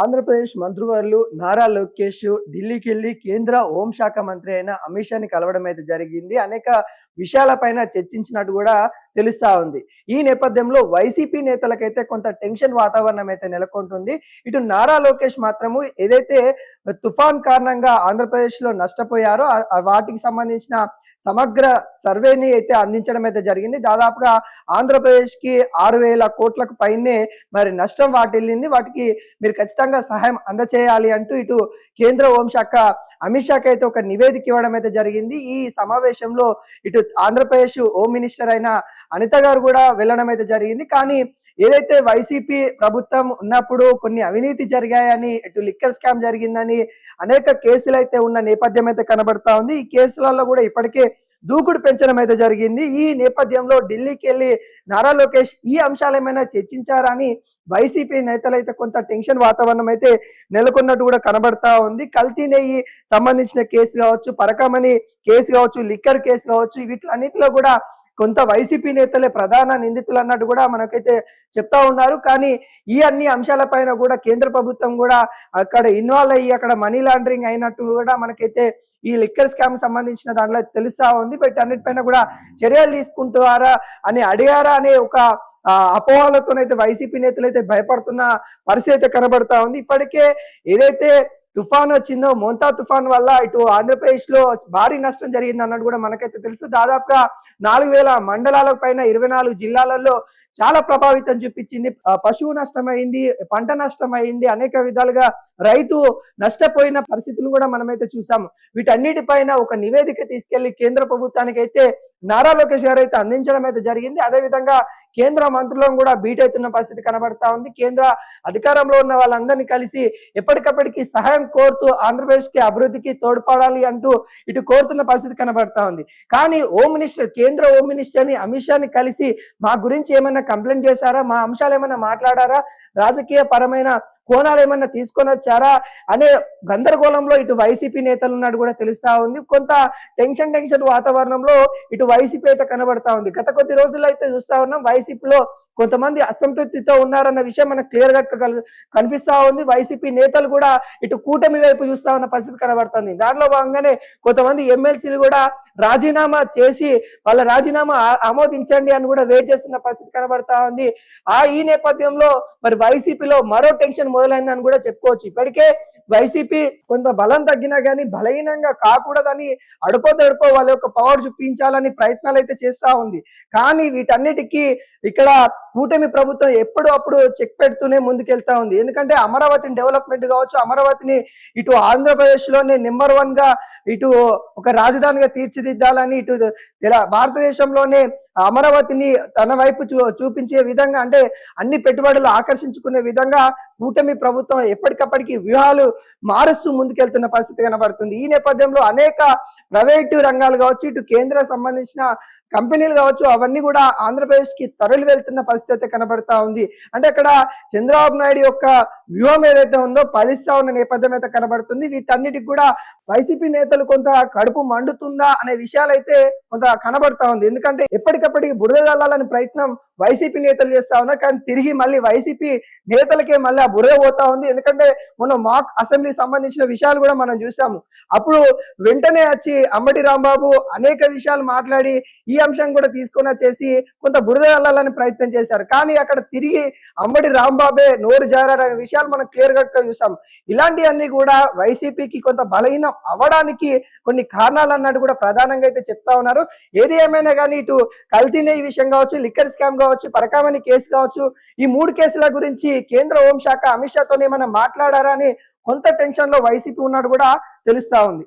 ఆంధ్రప్రదేశ్ మంత్రివర్యులు నారా లోకేష్ ఢిల్లీకెళ్లి కేంద్ర హోంశాఖ మంత్రి అయిన అమిత్ షాని కలవడం అయితే జరిగింది. అనేక విషయాలపైన చర్చించినట్టు కూడా తెలుస్తా ఉంది. ఈ నేపథ్యంలో వైసీపీ నేతలకైతే కొంత టెన్షన్ వాతావరణం అయితే నెలకొంటుంది. ఇటు నారా లోకేష్ మాత్రము ఏదైతే తుఫాన్ కారణంగా ఆంధ్రప్రదేశ్‌లో నష్టపోయారో వాటికి సంబంధించిన సమగ్ర సర్వేని అయితే అందించడం అయితే జరిగింది. దాదాపుగా ఆంధ్రప్రదేశ్‌కి 6,000 కోట్లకు పైనే మరి నష్టం వాటిల్లింది. వాటికి మీరు ఖచ్చితంగా సహాయం అందచేయాలి అంటూ ఇటు కేంద్ర హోంశాఖ అమిత్ షాకి అయితే ఒక నివేదిక ఇవ్వడం అయితే జరిగింది. ఈ సమావేశంలో ఇటు ఆంధ్రప్రదేశ్ హోమ్ మినిస్టర్ అయిన అనిత గారు కూడా వెళ్ళడం అయితే జరిగింది. కానీ ఏదైతే వైసీపీ ప్రభుత్వం ఉన్నప్పుడు కొన్ని అవినీతి జరిగాయని, ఇటు లిక్కర్ స్కామ్ జరిగిందని అనేక కేసులు అయితే ఉన్న నేపథ్యం అయితే కనబడతా ఉంది. ఈ కేసులలో కూడా ఇప్పటికే దూకుడు పెంచడం అయితే జరిగింది. ఈ నేపథ్యంలో ఢిల్లీకి వెళ్ళి నారా లోకేష్ ఈ అంశాలు ఏమైనా చర్చించారా అని వైసీపీ నేతలైతే కొంత టెన్షన్ వాతావరణం అయితే నెలకొన్నట్టు కూడా కనబడతా ఉంది. కల్తీ నెయ్యి సంబంధించిన కేసు కావచ్చు, పరకమణి కేసు కావచ్చు, లిక్కర్ కేసు కావచ్చు, వీటిలన్నిటిలో కూడా కొంత వైసీపీ నేతలే ప్రధాన నిందితులు అన్నట్టు కూడా మనకైతే చెప్తా ఉన్నారు. కానీ ఈ అన్ని అంశాలపైన కూడా కేంద్ర ప్రభుత్వం కూడా అక్కడ ఇన్వాల్వ్ అయ్యి అక్కడ మనీ లాండరింగ్ అయినట్టు కూడా మనకైతే ఈ లిక్కర్ స్కామ్ సంబంధించిన దాంట్లో తెలుస్తా ఉంది. బట్ అన్నిటిపైన కూడా చర్యలు తీసుకుంటారా అని అడిగారా అనే ఒక అపోహలతోనైతే వైసీపీ నేతలు అయితే భయపడుతున్న పరిస్థితి అయితే కనబడతా ఉంది. ఇప్పటికే ఏదైతే తుఫాన్ వచ్చిందో, మోంతా తుఫాన్ వల్ల ఇటు ఆంధ్రప్రదేశ్ లో భారీ నష్టం జరిగింది అన్నట్టు కూడా మనకైతే తెలుసు. దాదాపుగా 4,000 మండలాల పైన 24 జిల్లాలలో చాలా ప్రభావితం చూపించింది. పశువు నష్టమైంది, పంట నష్టమైంది, అనేక విధాలుగా రైతు నష్టపోయిన పరిస్థితులు కూడా మనమైతే చూసాము. వీటన్నిటిపైన ఒక నివేదిక తీసుకెళ్లి కేంద్ర ప్రభుత్వానికి అయితే నారా లోకేష్ గారు అయితే అందించడం అయితే జరిగింది. అదేవిధంగా కేంద్ర మంత్రులను కూడా బీట్ అవుతున్న పరిస్థితి కనబడతా ఉంది. కేంద్ర అధికారంలో ఉన్న వాళ్ళందరినీ కలిసి ఎప్పటికప్పటికి సహాయం కోరుతూ ఆంధ్రప్రదేశ్ కి అభివృద్ధికి తోడ్పడాలి అంటూ ఇటు కోరుతున్న పరిస్థితి కనబడతా ఉంది. కానీ కేంద్ర హోమ్ మినిస్టర్ ని అమిత్ షాని కలిసి మా గురించి ఏమైనా కంప్లైంట్ చేశారా, మా అంశాలు ఏమైనా మాట్లాడారా, రాజకీయ పరమైన కోణాలు ఏమన్నా తీసుకొని వచ్చారా అనే గందరగోళంలో ఇటు వైసీపీ నేతలు ఉన్నట్టు కూడా తెలుస్తా ఉంది. కొంత టెన్షన్ వాతావరణంలో ఇటు వైసీపీ అయితే కనబడతా ఉంది. గత కొద్ది రోజుల్లో అయితే చూస్తా ఉన్నాం వైసీపీలో కొంతమంది అసంతృప్తితో ఉన్నారన్న విషయం మనకు క్లియర్ గా కనిపిస్తా ఉంది. వైసీపీ నేతలు కూడా ఇటు కూటమి వైపు చూస్తా ఉన్న పరిస్థితి కనబడుతుంది. దానిలో భాగంగానే కొంతమంది ఎమ్మెల్సీలు కూడా రాజీనామా చేసి వాళ్ళ రాజీనామా ఆమోదించండి అని కూడా వెయిట్ చేస్తున్న పరిస్థితి కనబడతా ఉంది. ఈ నేపథ్యంలో మరి వైసీపీలో మరో టెన్షన్ మొదలైందని కూడా చెప్పుకోవచ్చు. ఇప్పటికే వైసీపీ కొంత బలం తగ్గినా కానీ బలహీనంగా కాకూడదని అడుపో వాళ్ళ యొక్క పవర్ చూపించాలని ప్రయత్నాలు అయితే చేస్తా ఉంది. కానీ వీటన్నిటికీ ఇక్కడ కూటమి ప్రభుత్వం అప్పుడు చెక్ పెడుతూనే ముందుకెళ్తా ఉంది. ఎందుకంటే అమరావతిని డెవలప్మెంట్ కావచ్చు, అమరావతిని ఇటు ఆంధ్రప్రదేశ్ లోనే నెంబర్ 1 గా ఇటు ఒక రాజధానిగా తీర్చిదిద్దాలని, ఇటు భారతదేశంలోనే అమరావతిని తన వైపు చూపించే విధంగా, అంటే అన్ని పెట్టుబడులు ఆకర్షించుకునే విధంగా కూటమి ప్రభుత్వం ఎప్పటికప్పటికి వ్యూహాలు మారుస్తూ ముందుకెళ్తున్న పరిస్థితి కనబడుతుంది. ఈ నేపథ్యంలో అనేక ప్రైవేటు రంగాలు కావచ్చు, ఇటు కేంద్ర సంబంధించిన కంపెనీలు కావచ్చు, అవన్నీ కూడా ఆంధ్రప్రదేశ్ కి తరలి వెళ్తున్న పరిస్థితి అయితే కనబడతా ఉంది. అంటే అక్కడ చంద్రబాబు నాయుడు యొక్క వ్యూహం ఏదైతే ఉందో ఫలిస్తా ఉన్న నేపథ్యం అయితే కనబడుతుంది. వీటన్నిటికి కూడా వైసీపీ నేతలు కొంత కడుపు మండుతుందా అనే విషయాలు అయితే కొంత కనబడతా ఉంది. ఎందుకంటే ఎప్పటికప్పటికి బురద జల్లాలని ప్రయత్నం వైసీపీ నేతలు చేస్తా ఉన్నారు. కానీ తిరిగి మళ్ళీ వైసీపీ నేతలకే మళ్ళీ ఆ బురద పోతా ఉంది. ఎందుకంటే మొన్న మాక్ అసెంబ్లీ సంబంధించిన విషయాలు కూడా మనం చూసాము. అప్పుడు వెంటనే వచ్చి అంబటి రాంబాబు అనేక విషయాలు మాట్లాడి ఈ అంశం కూడా తీసుకొని వచ్చేసి కొంత బురద జల్లాలని ప్రయత్నం చేశారు. కానీ అక్కడ తిరిగి అంబటి రాంబాబే నోరు జారారనే విషయాలు మనం క్లియర్ కట్ గా చూసాం. ఇలాంటివన్నీ కూడా వైసీపీకి కొంత బలహీనం అవ్వడానికి కొన్ని కారణాలు అన్నట్టు కూడా ప్రధానంగా అయితే చెప్తా ఉన్నారు. ఏది ఏమైనా కానీ ఇటు కల్తీ నెయ్యి విషయం కావచ్చు, లిక్కర్ స్కామ్ కావచ్చు, పరకామణి కేసు కావచ్చు, ఈ 3 కేసుల గురించి కేంద్ర హోంశాఖ అమిత్ షాతో ఏమైనా మాట్లాడారా అని కొంత టెన్షన్ లో వైసీపీ ఉన్నట్టు కూడా తెలుస్తా ఉంది.